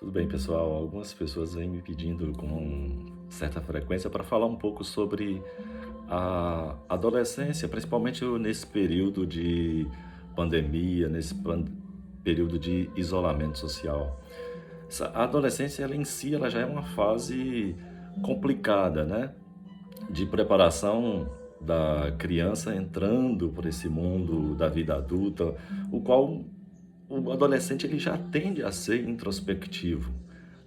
Tudo bem, pessoal. Algumas pessoas vêm me pedindo com certa frequência para falar um pouco sobre a adolescência, principalmente nesse período de pandemia, período de isolamento social. A adolescência, ela em si, ela já é uma fase complicada, né? De preparação da criança entrando por esse mundo da vida adulta, o qual o adolescente ele já tende a ser introspectivo,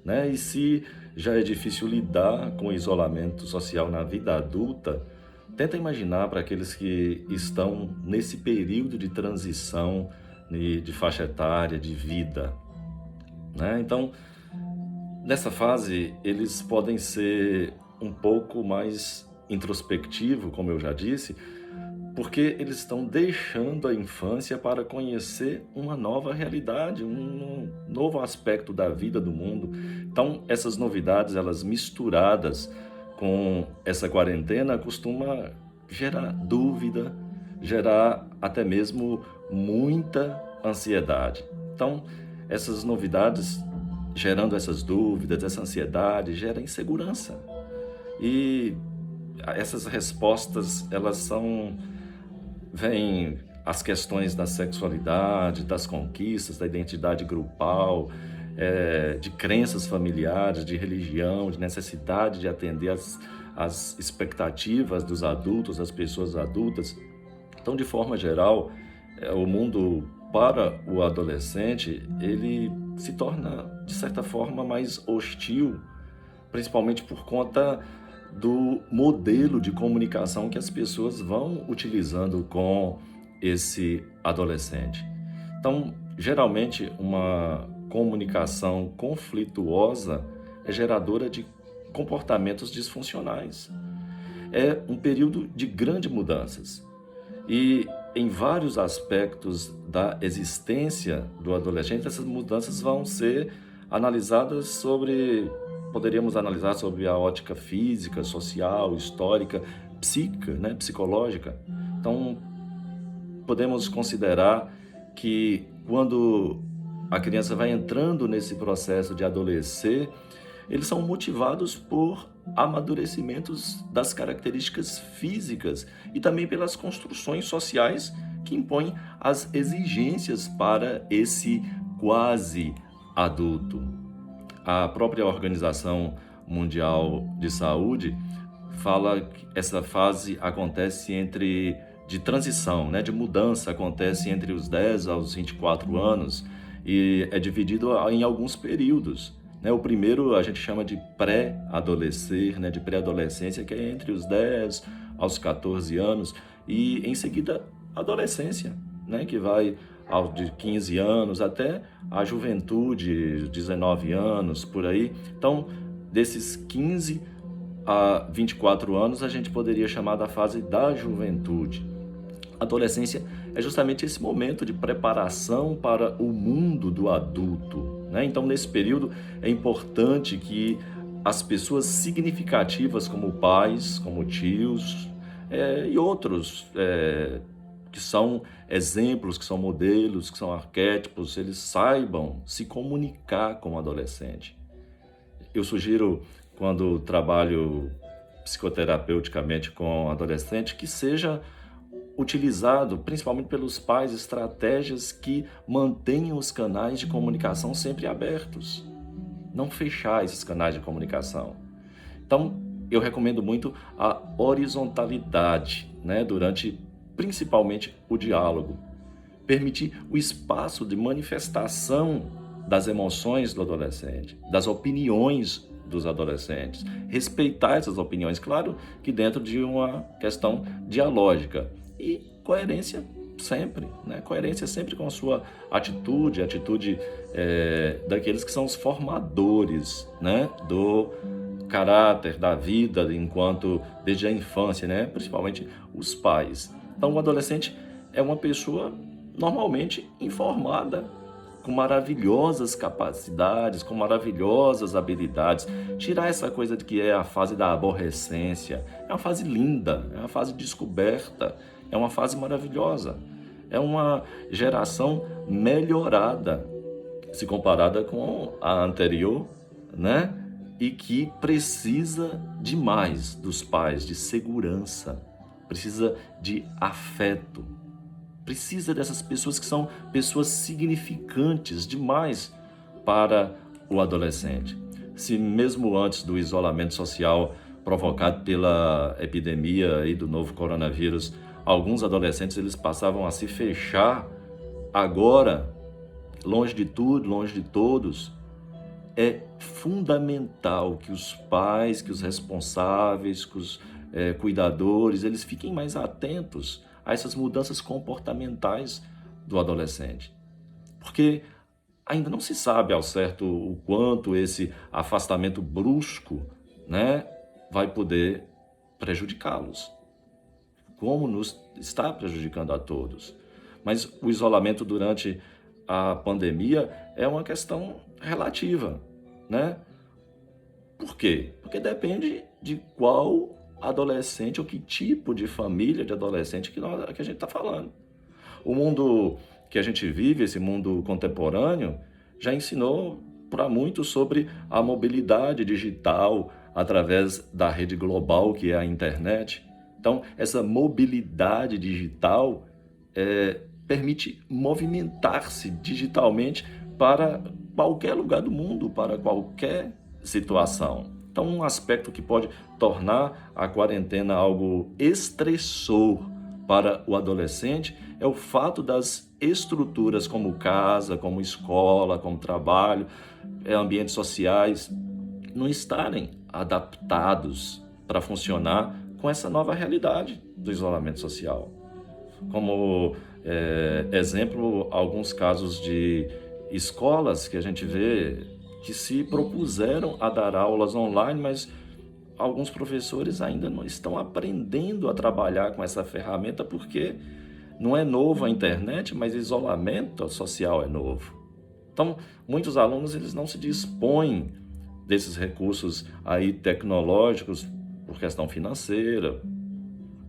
né? E se já é difícil lidar com o isolamento social na vida adulta, tenta imaginar para aqueles que estão nesse período de transição de faixa etária, de vida, né? Então, nessa fase, eles podem ser um pouco mais introspectivo, como eu já disse, porque eles estão deixando a infância para conhecer uma nova realidade, um novo aspecto da vida do mundo. Então, essas novidades, elas misturadas com essa quarentena, costuma gerar dúvida, gerar até mesmo muita ansiedade. Então, essas novidades gerando essas dúvidas, essa ansiedade, gera insegurança. E essas respostas, elas vêm as questões da sexualidade, das conquistas, da identidade grupal, de crenças familiares, de religião, de necessidade de atender as expectativas dos adultos, das pessoas adultas. Então, de forma geral, o mundo para o adolescente, ele se torna, de certa forma, mais hostil, principalmente por conta do modelo de comunicação que as pessoas vão utilizando com esse adolescente. Então, geralmente, uma comunicação conflituosa é geradora de comportamentos disfuncionais. É um período de grandes mudanças. E em vários aspectos da existência do adolescente, essas mudanças vão ser analisadas poderíamos analisar sobre a ótica física, social, histórica, psíquica, né, psicológica. Então, podemos considerar que quando a criança vai entrando nesse processo de adolescer, eles são motivados por amadurecimentos das características físicas e também pelas construções sociais que impõem as exigências para esse quase adulto. A própria Organização Mundial de Saúde fala que essa fase acontece de transição, né, de mudança, acontece entre os 10 aos 24 anos e é dividido em alguns períodos. Né? O primeiro a gente chama de pré-adolescer, né, de pré-adolescência, que é entre os 10 aos 14 anos, e em seguida adolescência, né, que vai de 15 anos até a juventude, 19 anos, por aí. Então, desses 15 a 24 anos, a gente poderia chamar da fase da juventude. A adolescência é justamente esse momento de preparação para o mundo do adulto, né? Então, nesse período, é importante que as pessoas significativas, como pais, como tios, e outros que são exemplos, que são modelos, que são arquétipos, eles saibam se comunicar com o adolescente. Eu sugiro, quando trabalho psicoterapeuticamente com adolescente, que seja utilizado, principalmente pelos pais, estratégias que mantenham os canais de comunicação sempre abertos. Não fechar esses canais de comunicação. Então, eu recomendo muito a horizontalidade, né, durante principalmente o diálogo. Permitir o espaço de manifestação das emoções do adolescente, das opiniões dos adolescentes. Respeitar essas opiniões, claro que dentro de uma questão dialógica. E coerência sempre, né? Coerência sempre com a sua atitude, daqueles que são os formadores, né, do caráter, da vida, desde a infância, né, principalmente os pais. Então, o adolescente é uma pessoa normalmente informada, com maravilhosas capacidades, com maravilhosas habilidades. Tirar essa coisa de que é a fase da aborrecência. É uma fase linda, é uma fase de descoberta, é uma fase maravilhosa. É uma geração melhorada. se comparada com a anterior, né? E que precisa de mais dos pais, de segurança, precisa de afeto, precisa dessas pessoas que são pessoas significantes demais para o adolescente. Se mesmo antes do isolamento social provocado pela epidemia aí do novo coronavírus, alguns adolescentes eles passavam a se fechar, agora, longe de tudo, longe de todos, é fundamental que os pais, que os responsáveis, que os cuidadores, eles fiquem mais atentos a essas mudanças comportamentais do adolescente. Porque ainda não se sabe ao certo o quanto esse afastamento brusco, né, vai poder prejudicá-los, como nos está prejudicando a todos. Mas o isolamento durante a pandemia é uma questão relativa, né? Por quê? Porque depende de qual adolescente ou que tipo de família de adolescente que a gente está falando. O mundo que a gente vive, esse mundo contemporâneo, já ensinou para muitos sobre a mobilidade digital através da rede global que é a internet. Então, essa mobilidade digital permite movimentar-se digitalmente para qualquer lugar do mundo, para qualquer situação. Então, um aspecto que pode tornar a quarentena algo estressor para o adolescente é o fato das estruturas como casa, como escola, como trabalho, ambientes sociais, não estarem adaptados para funcionar com essa nova realidade do isolamento social. Como exemplo, alguns casos de escolas que a gente vê que se propuseram a dar aulas online, mas alguns professores ainda não estão aprendendo a trabalhar com essa ferramenta porque não é novo a internet, mas isolamento social é novo. Então, muitos alunos eles não se dispõem desses recursos aí tecnológicos por questão financeira,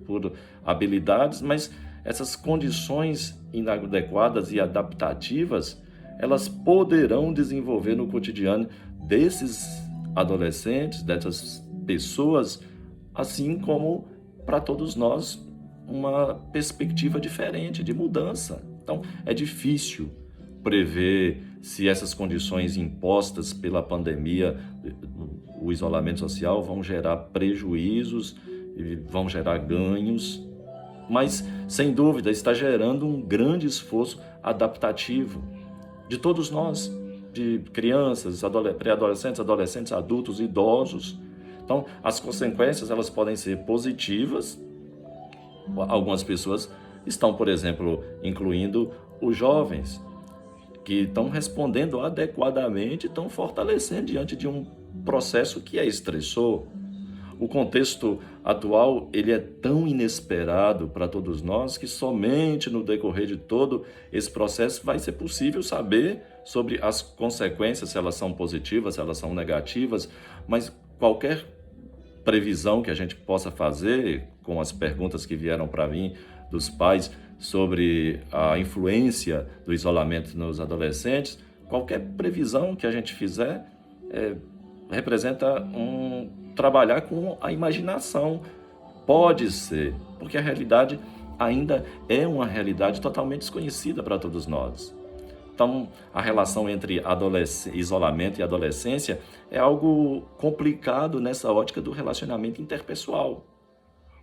por habilidades, mas essas condições inadequadas e adaptativas, elas poderão desenvolver no cotidiano desses adolescentes, dessas pessoas, assim como para todos nós uma perspectiva diferente de mudança. Então, é difícil prever se essas condições impostas pela pandemia, o isolamento social, vão gerar prejuízos e vão gerar ganhos, mas, sem dúvida, está gerando um grande esforço adaptativo de todos nós, de crianças, pré-adolescentes, adolescentes, adultos, idosos. Então, as consequências elas podem ser positivas. Algumas pessoas estão, por exemplo, incluindo os jovens, que estão respondendo adequadamente, estão fortalecendo diante de um processo que é estressor. O contexto atual ele é tão inesperado para todos nós que somente no decorrer de todo esse processo vai ser possível saber sobre as consequências, se elas são positivas, se elas são negativas, mas qualquer previsão que a gente possa fazer com as perguntas que vieram para mim dos pais sobre a influência do isolamento nos adolescentes, qualquer previsão que a gente fizer representa trabalhar com a imaginação. Pode ser, porque a realidade ainda é uma realidade totalmente desconhecida para todos nós. Então, a relação entre isolamento e adolescência é algo complicado nessa ótica do relacionamento interpessoal.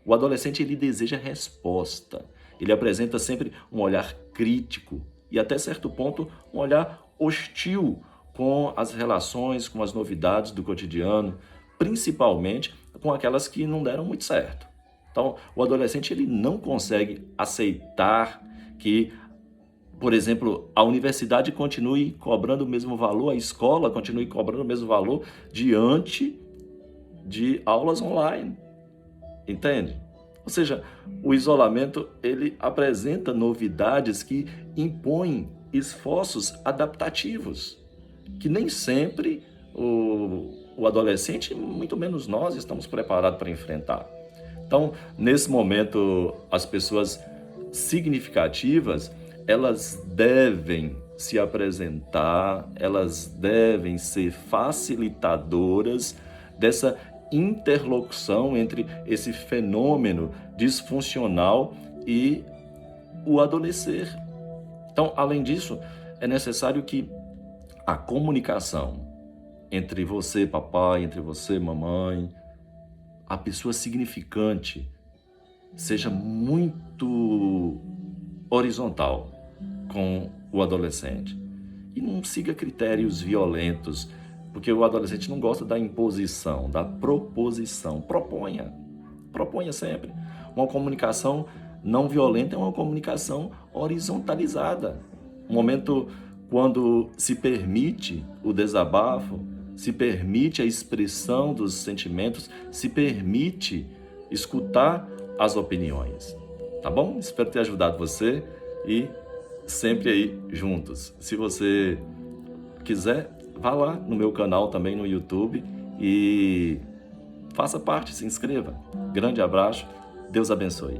O adolescente ele deseja resposta, ele apresenta sempre um olhar crítico e até certo ponto um olhar hostil com as relações, com as novidades do cotidiano, principalmente com aquelas que não deram muito certo. Então, o adolescente ele não consegue aceitar que, por exemplo, a universidade continue cobrando o mesmo valor, a escola continue cobrando o mesmo valor diante de aulas online. Entende? Ou seja, o isolamento ele apresenta novidades que impõem esforços adaptativos, que nem sempre o adolescente, muito menos nós, estamos preparados para enfrentar. Então, nesse momento, as pessoas significativas, elas devem se apresentar, elas devem ser facilitadoras dessa interlocução entre esse fenômeno disfuncional e o adolescer. Então, além disso, é necessário que a comunicação entre você, papai, entre você, mamãe, a pessoa significante, seja muito horizontal com o adolescente. E não siga critérios violentos, porque o adolescente não gosta da imposição, da proposição. Proponha sempre. Uma comunicação não violenta é uma comunicação horizontalizada. Um momento quando se permite o desabafo, se permite a expressão dos sentimentos, se permite escutar as opiniões. Tá bom? Espero ter ajudado você e sempre aí juntos. Se você quiser, vá lá no meu canal também no YouTube e faça parte, se inscreva. Grande abraço, Deus abençoe.